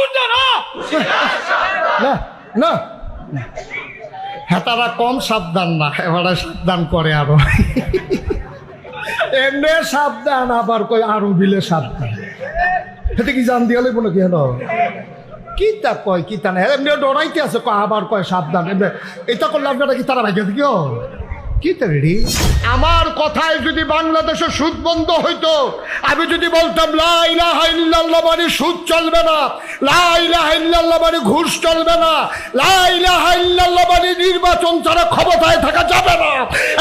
বুঝলে না না না হেতারা কম সাবধান না, এবারে সাবধান করে আরো। এমনি সাবধান আবার কই আরো বিলে সাবধান। হেতে কি জান দিয়া লইব নাকি? হেন কি তা কয় কি তা না, এমনি ডরাইতে আছে কয় আবার কয় সাবধান। এমনি এটা করলে আপনারা কি তারা ভাইকে দিও কি রেডি? আমার কথায় যদি বাংলাদেশে সুদ বন্ধ হইতো, আমি যদি বলতাম লা ইলাহা ইল্লাল্লাহ মানে সুদ চলবে না, লা ইলাহা ইল্লাল্লাহ মানে ঘুষ চলবে না, লা ইলাহা ইল্লাল্লাহ মানে নির্বাচন ছাড়া ক্ষমতায় থাকা যাবে না,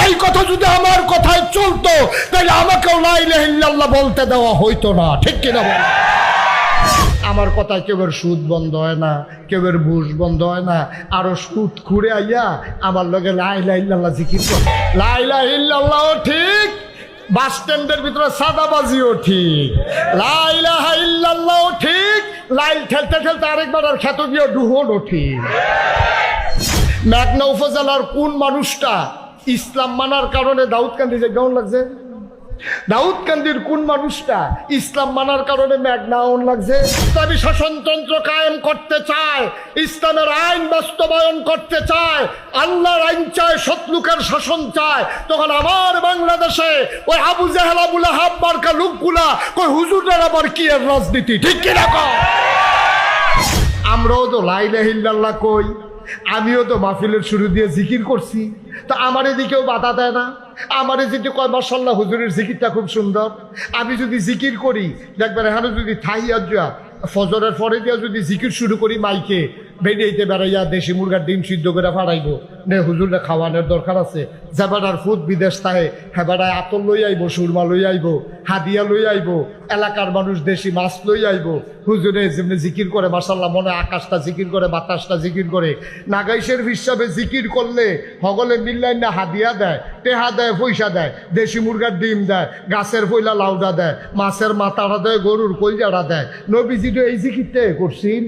এই কথা যদি আমার কথায় চলতো তাহলে আমাকেও লা ইলাহা ইল্লাল্লাহ বলতে দেওয়া হইতো না। ঠিক কিনা বল? আমার কথায় কেউ সুদ বন্ধ হয় না, কেউ ঘুষ বন্ধ হয় না। আরো সুদ খুঁড়ে আইয়া আমার লগে লা ইলাহা ইল্লাল্লাহ জিকির করে। লা ইলাহা ইল্লাল্লাহ ঠিক, বাস স্ট্যান্ডের ভিতরে সাদাবাজিও ঠিক, লা ইলাহা ইল্লাল্লাহ ঠিক, লাইল ঠেলতে ঠেলতে আরেকবার আর খেতে গিয়ে ডুহোনও ঠিক। মেঘনা উপজেলার কোন মানুষটা ইসলাম মানার কারণে দাউদকান্দি যে কেমন লাগছে? দাউদকান্দির কোন মানুষটা ইসলাম মানার কারণে মেঘনাউন লাগছে? ইসলামী শাসনতন্ত্র কায়েম করতে চায়, ইসলামের আইন বাস্তবায়ন করতে চায়, আল্লাহর আইন চায়, শত্রুকের শাসন চায়। তখন আমার বাংলাদেশে ওই আবু জাহেল আবু লাহাব মার্কা লোকগুলা কই হুজুরের আবার কি এর রাজনীতি? ঠিক কিনা কও? আমরাও তো লা ইলাহা ইল্লাল্লাহ কই, আমিও তো মাহফিলের শুরু দিয়ে জিকির করছি, তা আমার এদিকেও বাধা দেয় না। আমারে যদি কয় মাশাআল্লাহ হুজুরের জিকিরটা খুব সুন্দর, আমি যদি জিকির করি দেখবেন এখানে যদি থাইয়া ফজরের পরে দিয়া যদি জিকির শুরু করি মাইকে বেরিয়েতে বেড়াইয়া দেশি মুরগার ডিম সিদ্ধ করে ফাড়াইব নে হুজুরে খাওয়ানোর দরকার আছে। যেবাডার ফুদ বিদেশ থাকে হেবাডায় আতর লই আইব, সুরমা লই আইব, হাদিয়া লই আইব, এলাকার মানুষ দেশি মাছ লই আইব। হুজুরে যেমনি জিকির করে মাশাআল্লাহ মনে আকাশটা জিকির করে, বাতাসটা জিকির করে। নাগাইশের হিসাবে জিকির করলে হগলে মিল্লাই না হাদিয়া দেয়, টেহা দেয়, পয়সা দেয়, দেশি মুরগার ডিম দেয়, গাছের পয়লা লাউডা দেয়, মাছের মাথাটা দেয়, গরুর কলজাটা দেয়। নবীজি তো এই জিকিরটা করছেন।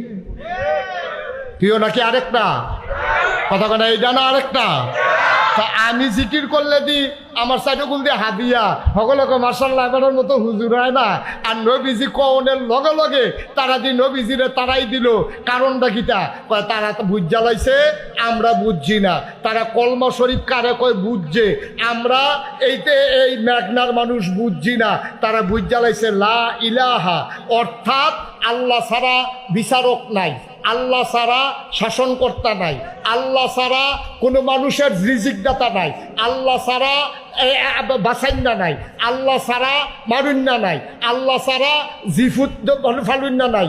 তুইও নাকি আরেকটা কথা কেন? এইটা না আরেকটা? তা আমি জিকির করলে দি আমার সাইডে গুল দিয়ে হাদিয়া সকলকে মাশাআল্লাহ এবারের মতো হুজুর হয় না। আর নবীজি কওনের লগে লগে তারা দি নবীজিরে তারাই দিল। কারণটা কিটা? কয় তারা তো বুঝ জ্বালাইছে, আমরা বুঝছি না। তারা কলমা শরীফ কারে কয় বুঝছে, আমরা এইতে এই মেঘনার মানুষ বুঝছি না। তারা বুঝ জ্বালাইছে লা ইলাহা, অর্থাৎ আল্লাহ ছাড়া বিচারক নাই, আল্লাহ ছাড়া শাসনকর্তা নাই, আল্লাহ ছাড়া কোনো মানুষের রিজিকদাতা নাই, আল্লাহ ছাড়া বাসাইন্না নাই, আল্লাহ ছাড়া মারুন্না নাই, আল্লাহ ছাড়া জিফুত ফালুন্না নাই।